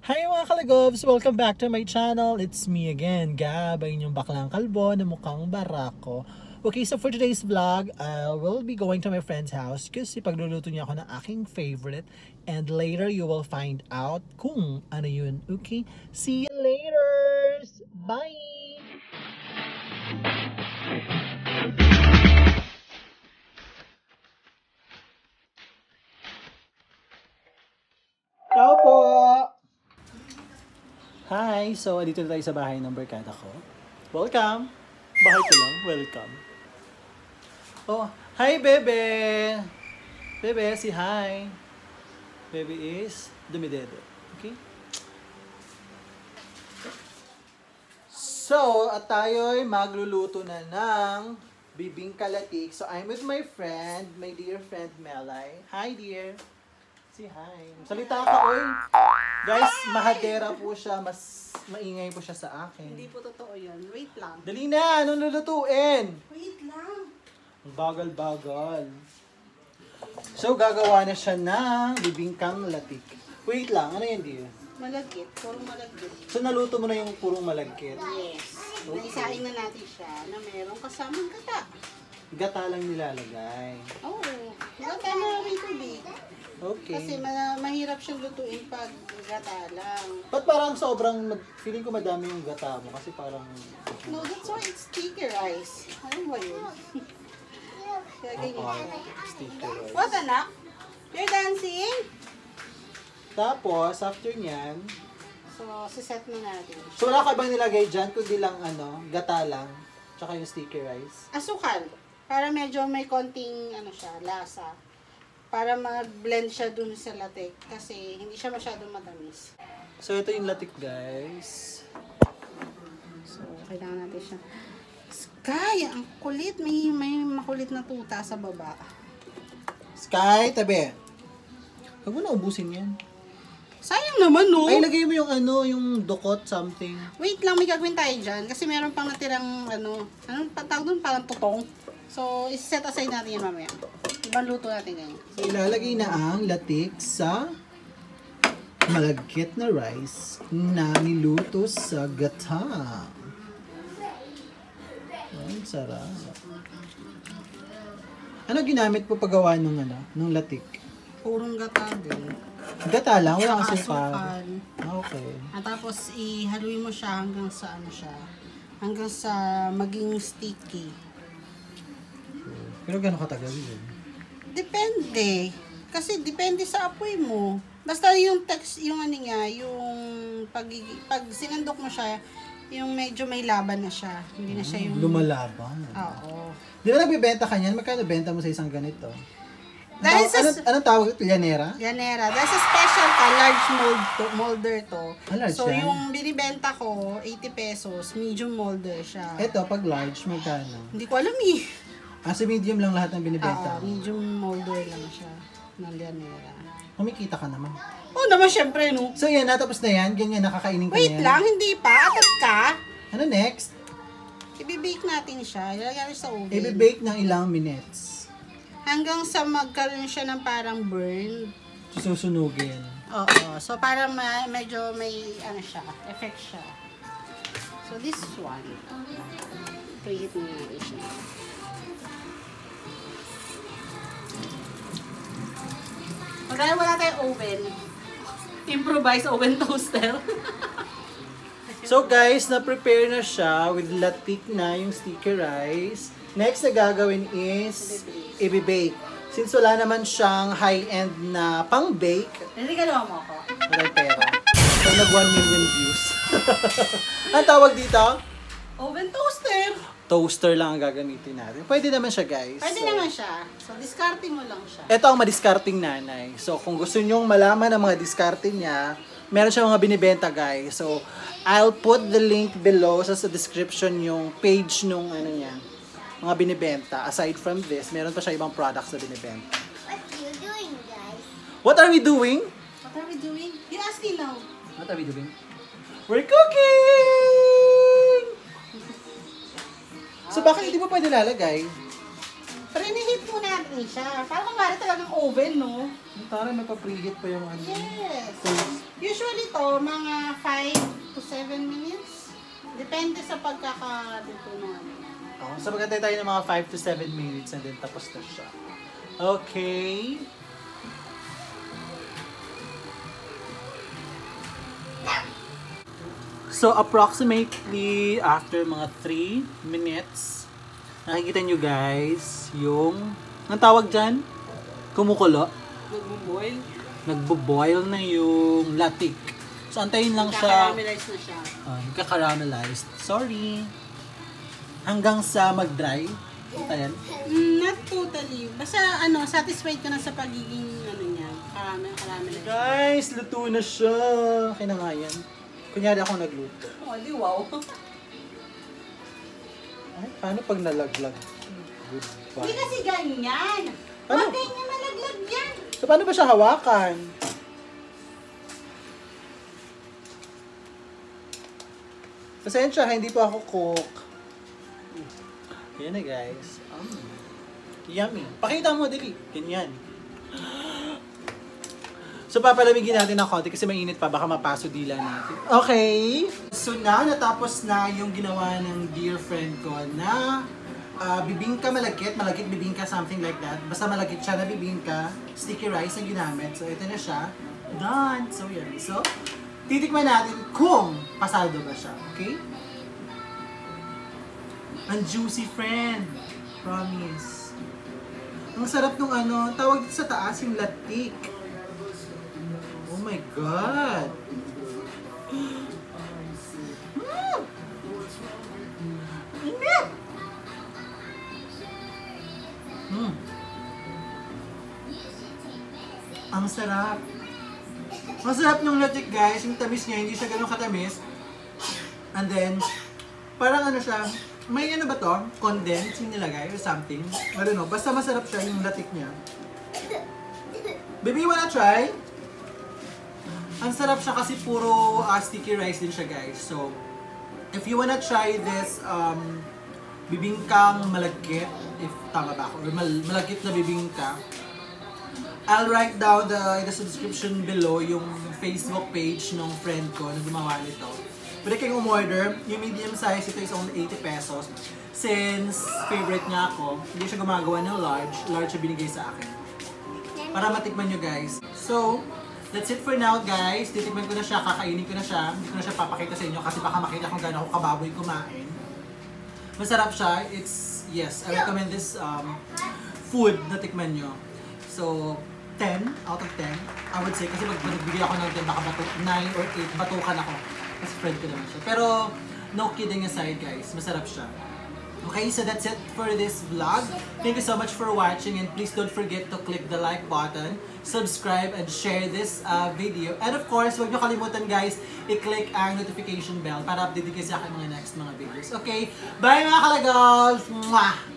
Hi mga kalagobs! Welcome back to my channel. It's me again, Gab, ay inyong baklang kalbo na mukhang barako. Okay, so for today's vlog, I will be going to my friend's house kasi pagluluto niya ako ng aking favorite. And later, you will find out kung ano yun. Okay? See you later! Bye! Ciao po! Hi! So, dito tayo sa bahay ng barkada ko. Welcome! Bahay ko lang. Welcome. Oh, hi, Bebe! Bebe, say hi. Bebe is dumidede. Okay? So, at tayo'y magluluto na ng bibingka latik. So, I'm with my friend, my dear friend Melay. Hi, dear! Say hi. Salita ka, oy! Guys, mahadera po siya. Mas maingay po siya sa akin. Hindi po totoo yun. Wait lang. Dali na! Anong lulutuin? Wait lang. Ang bagal-bagal. So, gagawa na siya ng bibingkang latik. Wait lang, ano yan, dear? Malagkit. Purong malagkit. So, naluto mo na yung purong malagkit. Yes. Okay. Naisain na natin siya na merong kasamang gata. Gata lang nilalagay. Oo. Gata na rin tubig. Okay. Kasi mahirap siyang lutuin pag gata lang. Ba't parang sobrang, feeling ko madami yung gata mo kasi parang... No, that's why it's sticker rice. Ano ba yun? Kaya ganyan. Sticker rice. What, anak? You're dancing? Tapos, after nyan, So, siset na natin. so wala ka bang nilagay dyan, kundi lang gata lang, tsaka yung sticky rice? Asukal. Para medyo may konting siya, lasa. Para mag-blend siya dun sa latik. Kasi hindi siya masyadong matamis. So ito yung latik, guys. So, kailangan natin siya. Sky! Ang kulit! May makulit na tuta sa baba. Sky, tabi. Huwag mo na ubusin yan. Sayang naman, no? Ay, lagay mo yung yung dukot something. Wait lang, may gagawin tayo dyan. Kasi meron pang natirang, anong patawag dun? Parang tutong. So, iset aside natin yan mamaya. Ibang luto natin ganyan. So ilalagay na ang latik sa malagkit na rice na niluto sa gata. Ay, sarap. Ano ginamit po paggawa nung latik? Purong gata din. Gata lang, wala Saka kasi asukal. Okay. At tapos, ihaluin mo siya hanggang sa hanggang sa maging sticky. Pero gano'ng katagal yun? Depende. Kasi depende sa apoy mo. Basta yung pag sinandok mo siya, yung medyo may laban na siya. Hindi na siya yung... Lumalaban. Oo. Di ba nagbibenta ka niyan? Magkano benta mo sa isang ganito? Dahil sa... Anong tawag ito? Llanera? Llanera. Dahil sa special ka, large molder to. Large So, yan? yung binibenta ko, 80 pesos, medium molder siya. Ito, pag large, magkano? Hindi ko alam eh. Sa medium lang lahat ng binibenta. Medium molder lang siya ng Llanera. Kumikita ka naman. Oo naman, syempre, no? So yan, natapos na yan. Ganyan, nakakainin ka Wait na yan. lang, hindi pa. Atat ka. Ano next? I-bake natin siya. Ilalagay natin sa oven. I-bake ng ilang minutes. Hanggang sa magkaroon siya ng parang burn. Susunugin. Oo. So, para medyo may, siya, effect siya. So, this one. Preheat na natin siya. Dahil wala tayong oven, improvise oven toaster. So guys, na-prepare na siya with latik na yung sticky rice. Next na gagawin is i-bake. Since wala naman siyang high-end na pang-bake, Hindi ka naman mo ako. walang pera. So nag 1 million views. Ang tawag dito? Oven toaster! Toaster lang ang gagamitin natin. Pwede naman siya, guys. Pwede So, naman siya. So, discarding mo lang siya. ito ang madiskarting nanay. So, kung gusto nyong malaman ang mga discarding niya, meron siya mga binibenta, guys. So, I'll put the link below sa description yung page nung niya, mga binibenta. Aside from this, meron pa siya ibang products na binibenta. What are you doing, guys? What are we doing? What are we doing? You ask me now. What are we doing? We're cooking! So, bakit hindi mo pwede lalagay? Pre-heat mo natin siya. Parang kumari talagang oven, no? Parang may pa-preheat pa yung Yes. toast. Usually to, mga 5 to 7 minutes. Depende sa pagkakaluto namin. So magantay tayo ng mga 5 to 7 minutes and then tapos na siya. Okay. So approximately after mga 3 minutes, nakikita nyo guys yung, ang tawag dyan? Kumukulo? Nagbo-boil. Nagbo-boil na yung latik. So antayin lang siya. Nagka-caramelize na siya. Nagka-caramelized. Sorry. Hanggang sa mag-dry. Ayan. Not totally. Basta satisfied ka na sa pagiging niya, caramelize. Guys, luto na siya. Kinangayan. Kunyari ako nagluto. Oh, di wow. Ay, paano pag nalaglag? Hindi Goodbye. kasi ganyan. Ano? Huwag ganyan malaglag yan. So, paano ba siya hawakan? Pasensya, hindi pa ako cook. Yan na guys. Yummy. Pakita mo, dali. Ganyan. So, papalamigin natin ng konti kasi mainit pa. Baka mapaso dila natin. Okay. So, natapos na yung ginawa ng dear friend ko na bibingka malagkit, bibingka, something like that. Basta malagkit siya na bibingka, sticky rice ang ginamit. So, ito na siya. Done. So, yummy. So, titikman natin kung pasado ba siya. Okay? Ang juicy, friend. Promise. Ang sarap nung tawag dito sa taas yung latik. Oh my God! Init! Ang sarap. Ang sarap ng latik guys. Yung tamis niya, hindi siya ganun katamis. And then, parang siya, may ba to? Condensed yung nilagay or something. I don't know. Basta masarap siya yung latik niya. Baby, you wanna try? Ang sarap siya kasi puro sticky rice din siya guys. So, if you wanna try this bibingkang malagkit, if tama ba ako, or malagkit na bibingka, I'll write down in the description below yung Facebook page ng friend ko na gumawa nito. Pwede kayong umorder. Yung medium size, ito is only 80 pesos. Since favorite niya ako, hindi siya gumagawa ng large. Large siya binigay sa akin. Para matikman nyo guys. So, that's it for now guys. Titikman ko na siya, kakainin ko na siya. Hindi ko na siya papakita sa inyo kasi baka makita kung gano'n ako kababoy kumain. Masarap siya. It's, yes, I recommend this food na tikman nyo. So, 10 out of 10. I would say, kasi magbigay ako ng 10, baka 9 or 8, batukan ako. Kasi friend ko naman siya. Pero, no kidding aside guys, masarap siya. Okay, so that's it for this vlog. Thank you so much for watching and please don't forget to click the like button, subscribe, and share this video. And of course, huwag nyo kalimutan guys, i-click ang notification bell para update kayo sa akin mga next mga videos. Okay, bye mga kalagals! Mwah!